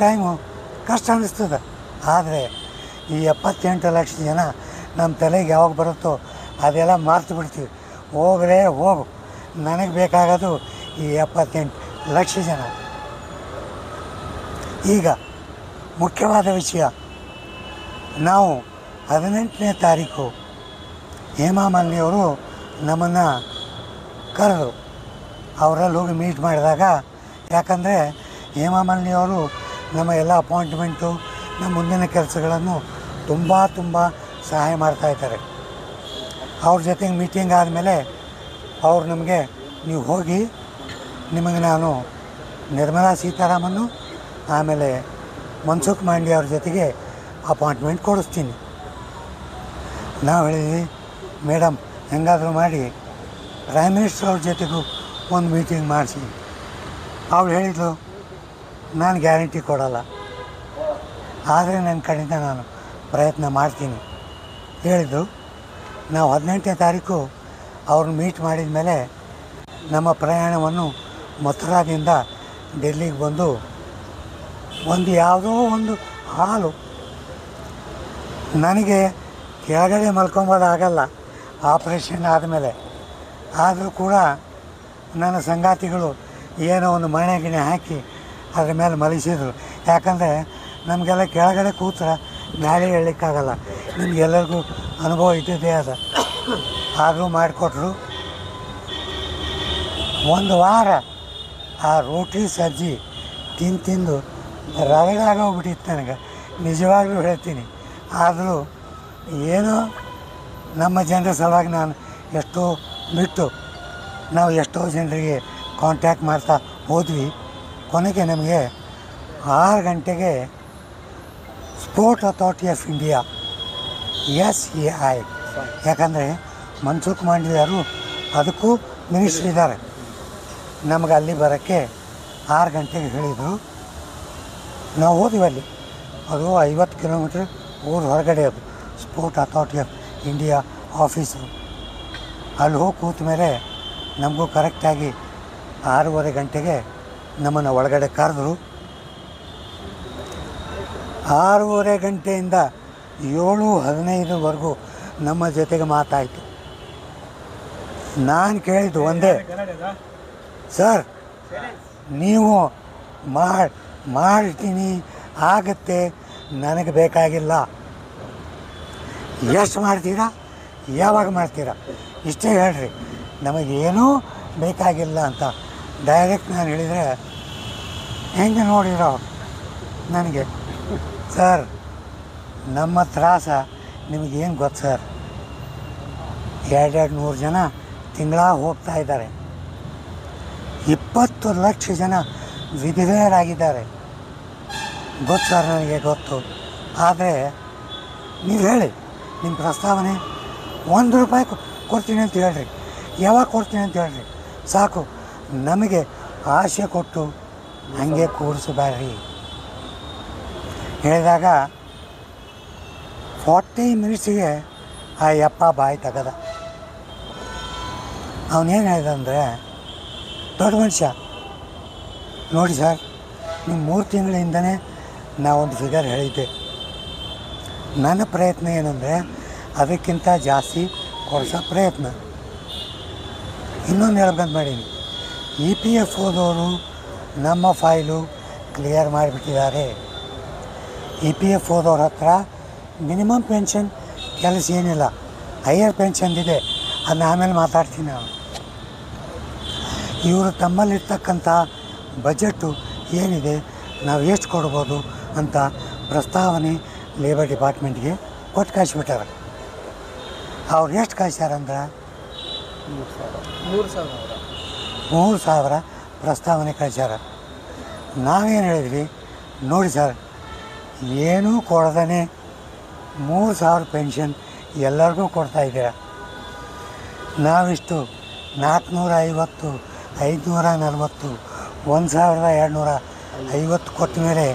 Time ಕಷ್ಟ ಅನ್ನಿಸ್ತದೆ. ಆದರೆ ಈ 78 ಲಕ್ಷ ಜನ ನಮ್ಮ ತಲೆಗೆ ಯಾವಾಗ ಬರುತ್ತೋ ಅದೆಲ್ಲ ಮರ್ತು ಬಿಡ್ತೀವಿ. ಹೋಗ್ರೆ ಹೋಗು, ನನಗೆ ಬೇಕಾಗೋದು ಈ 78 ಲಕ್ಷ ಜನ. ಈಗ ಮುಖ್ಯವಾದ ವಿಷಯ, ನಾವು 18ನೇ ತಾರೀಕು ಹೇಮಾ ಮಾಲಿನಿಯವರು ನಮ್ಮನ್ನು ಕರೆದರು. ಅವರಲ್ಲಿ ಹೋಗಿ ಮೀಟ್ ಮಾಡಿದಾಗ, ಯಾಕಂದರೆ ಹೇಮಾ ಮಾಲಿನಿಯವರು ನಮ್ಮ ಎಲ್ಲ ಅಪಾಯಿಂಟ್ಮೆಂಟು, ನಮ್ಮ ಮುಂದಿನ ಕೆಲಸಗಳನ್ನು ತುಂಬ ಸಹಾಯ ಮಾಡ್ತಾಯಿದ್ದಾರೆ. ಅವ್ರ ಜೊತೆಗೆ ಮೀಟಿಂಗ್ ಆದಮೇಲೆ ಅವ್ರು ನಮಗೆ, ನೀವು ಹೋಗಿ ನಿಮಗೆ ನಾನು ನಿರ್ಮಲಾ ಸೀತಾರಾಮನ್ನು ಆಮೇಲೆ ಮನ್ಸುಖ್ ಮಾಂಡವ್ಯ ಅವ್ರ ಜೊತೆಗೆ ಅಪಾಯಿಂಟ್ಮೆಂಟ್ ಕೊಡಿಸ್ತೀನಿ. ನಾವು ಹೇಳಿದ್ವಿ, ಮೇಡಮ್ ಹೆಂಗಾದರೂ ಮಾಡಿ ಪ್ರೈಮ್ ಮಿನಿಸ್ಟರ್ ಅವ್ರ ಜೊತೆಗೂ ಒಂದು ಮೀಟಿಂಗ್ ಮಾಡಿಸಿ. ಅವ್ರು ಹೇಳಿದ್ರು, ನಾನು ಗ್ಯಾರಂಟಿ ಕೊಡೋಲ್ಲ, ಆದರೆ ನನ್ನ ಕಡೆಯಿಂದ ನಾನು ಪ್ರಯತ್ನ ಮಾಡ್ತೀನಿ ಹೇಳಿದ್ದು. ನಾವು 18ನೇ ತಾರೀಕು ಅವ್ರನ್ನ ಮೀಟ್ ಮಾಡಿದ ಮೇಲೆ ನಮ್ಮ ಪ್ರಯಾಣವನ್ನು ಮಥುರಾದಿಂದ ಡೆಲ್ಲಿಗೆ ಬಂದು ಯಾವುದೋ ಒಂದು ಹಾಲು, ನನಗೆ ಕೆಳಗಡೆ ಮಲ್ಕೊಂಬೋದಾಗಲ್ಲ ಆಪ್ರೇಷನ್ ಆದಮೇಲೆ. ಆದರೂ ಕೂಡ ನನ್ನ ಸಂಗಾತಿಗಳು ಏನೋ ಒಂದು ಮಣೆ ಗಿಣೆ ಹಾಕಿ ಅದ್ರ ಮೇಲೆ ಮಲಗಿಸಿದ್ರು. ಯಾಕಂದರೆ ನಮಗೆಲ್ಲ ಕೆಳಗಡೆ ಕೂತ್ರೆ ಗಾಳಿ ಹೇಳಲಿಕ್ಕಾಗಲ್ಲ, ನಿಮಗೆಲ್ಲರಿಗೂ ಅನುಭವ ಇದ್ದಿದ್ದೇ ಅದ. ಆದರೂ ಮಾಡಿಕೊಟ್ರು. ಒಂದು ವಾರ ಆ ರೋಟಿ ಸಜ್ಜಿ ತಿಂದು ರಗಡಾಗೋಗ್ಬಿಟ್ಟಿತ್ತು ನನಗೆ, ನಿಜವಾಗ್ಲೂ ಹೇಳ್ತೀನಿ. ಆದರೂ ಏನೋ ನಮ್ಮ ಜನರ ಸಲುವಾಗಿ ನಾನು ಎಷ್ಟೋ ಬಿಟ್ಟು ನಾವು ಎಷ್ಟೋ ಜನರಿಗೆ ಕಾಂಟ್ಯಾಕ್ಟ್ ಮಾಡ್ತಾ ಹೋದ್ವಿ. ಕೊನೆಗೆ ನಮಗೆ 6 ಗಂಟೆಗೆ sport authority of India SAI, ಯಾಕಂದರೆ ಮನ್ಸುಖ್ ಮಾಂಡವ್ಯರು ಅದಕ್ಕೂ ಮಿನಿಸ್ಟ್ರ್ ಇದ್ದಾರೆ, ನಮಗೆ ಅಲ್ಲಿ ಬರೋಕ್ಕೆ 6 ಗಂಟೆಗೆ ಹೇಳಿದರು. ನಾವು ಹೋದ್ವಿ ಅಲ್ಲಿ. ಅದು 50 ಕಿಲೋಮೀಟ್ರ್ ಊರು ಹೊರಗಡೆ, ಅದು sport authority of India office. ಅಲ್ಲಿ ಹೋಗಿ ಕೂತ ಮೇಲೆ ನಮಗೂ ಕರೆಕ್ಟಾಗಿ 6:30 ಗಂಟೆಗೆ ನಮ್ಮನ್ನು ಒಳಗಡೆ ಕರೆದ್ರು. 6:30 ಗಂಟೆಯಿಂದ 7:15ವರೆಗೂ ನಮ್ಮ ಜೊತೆಗೆ ಮಾತಾಯಿತು. ನಾನು ಕೇಳಿದ್ದು ಒಂದೇ, ಸರ್ ನೀವು ಮಾಡ್ತೀನಿ ಆಗತ್ತೆ, ನನಗೆ ಬೇಕಾಗಿಲ್ಲ, ಎಷ್ಟು ಮಾಡ್ತೀರಾ, ಯಾವಾಗ ಮಾಡ್ತೀರಾ, ಇಷ್ಟೇ ಹೇಳ್ರಿ, ನಮಗೇನೂ ಬೇಕಾಗಿಲ್ಲ ಅಂತ ಡೈರೆಕ್ಟ್ ನಾನು ಹೇಳಿದರೆ ಹೆಂಗೆ ನೋಡಿರೋ ನನಗೆ. ಸರ್ ನಮ್ಮ ತ್ರಾಸ ನಿಮಗೇನು ಗೊತ್ತು ಸರ್, 200 ಜನ ತಿಂಗಳ ಹೋಗ್ತಾ ಇದ್ದಾರೆ, 20 ಲಕ್ಷ ಜನ ವಿಧವೆಯರಾಗಿದ್ದಾರೆ. ಗೊತ್ತು ಸರ್, ನನಗೆ ಗೊತ್ತು. ಆದರೆ ನೀವು ಹೇಳಿ, ನಿಮ್ಮ ಪ್ರಸ್ತಾವನೆ ₹1 ಕೊಡ್ತೀನಿ ಅಂತ ಹೇಳ್ರಿ, ಯಾವಾಗ ಕೊಡ್ತೀನಿ ಅಂತ ಹೇಳ್ರಿ, ಸಾಕು. ನಮಗೆ ಆಸೆ ಕೊಟ್ಟು ಹಾಗೆ ಕೂರಿಸಬೇಡ್ರಿ ಹೇಳಿದಾಗ 40 ಮಿನಿಟ್ಸಿಗೆ ಆ ಯಪ್ಪ ಬಾಯಿ ತೆಗದ. ಅವನೇನು ಹೇಳಿದ ಅಂದರೆ, ದೊಡ್ಡ ಮನುಷ್ಯ ನೋಡಿ ಸರ್, ನಿಮ್ಮ 3 ತಿಂಗಳಿಂದನೇ ನಾವೊಂದು ಫಿಗರ್ ಹೇಳಿದ್ದೆ. ನನ್ನ ಪ್ರಯತ್ನ ಏನಂದರೆ ಅದಕ್ಕಿಂತ ಜಾಸ್ತಿ ಕೊಡಿಸೋ ಪ್ರಯತ್ನ. ಇನ್ನೊಂದು ಹೇಳ್ಬೇಕಂತ ಮಾಡೀನಿ, EPFOದವರು ನಮ್ಮ ಫೈಲು ಕ್ಲಿಯರ್ ಮಾಡಿಬಿಟ್ಟಿದ್ದಾರೆ. EPFOದವ್ರ ಹತ್ರ ಮಿನಿಮಮ್ ಪೆನ್ಷನ್ ಕೆಲಸ ಏನಿಲ್ಲ, ಹೈಯರ್ ಪೆನ್ಷನ್ದಿದೆ, ಅದನ್ನ ಆಮೇಲೆ ಮಾತಾಡ್ತೀನಿ ನಾನು. ಇವರು ತಮ್ಮಲ್ಲಿರ್ತಕ್ಕಂಥ ಬಜೆಟ್ಟು ಏನಿದೆ, ನಾವು ಎಷ್ಟು ಕೊಡ್ಬೋದು ಅಂತ ಪ್ರಸ್ತಾವನೆ ಲೇಬರ್ ಡಿಪಾರ್ಟ್ಮೆಂಟ್ಗೆ ಕೊಟ್ಟು ಕಳಿಸ್ಬಿಟ್ಟಾರೆ. ಅವ್ರು ಎಷ್ಟು ಕಳಿಸ್ಯಾರಂದ್ರೆ 3,000 ಪ್ರಸ್ತಾವನೆ ಕಳಿಸ್ಯಾರ. ನಾವೇನು ಹೇಳಿದ್ವಿ, ನೋಡಿ ಸರ್, ಏನೂ ಕೊಡ್ದೇ 3,000 ಪೆನ್ಷನ್ ಎಲ್ಲರಿಗೂ ಕೊಡ್ತಾಯಿದ್ದೀರ, ನಾವಿಷ್ಟು 450, 540, 1,250 ಕೊಟ್ಟ ಮೇಲೆ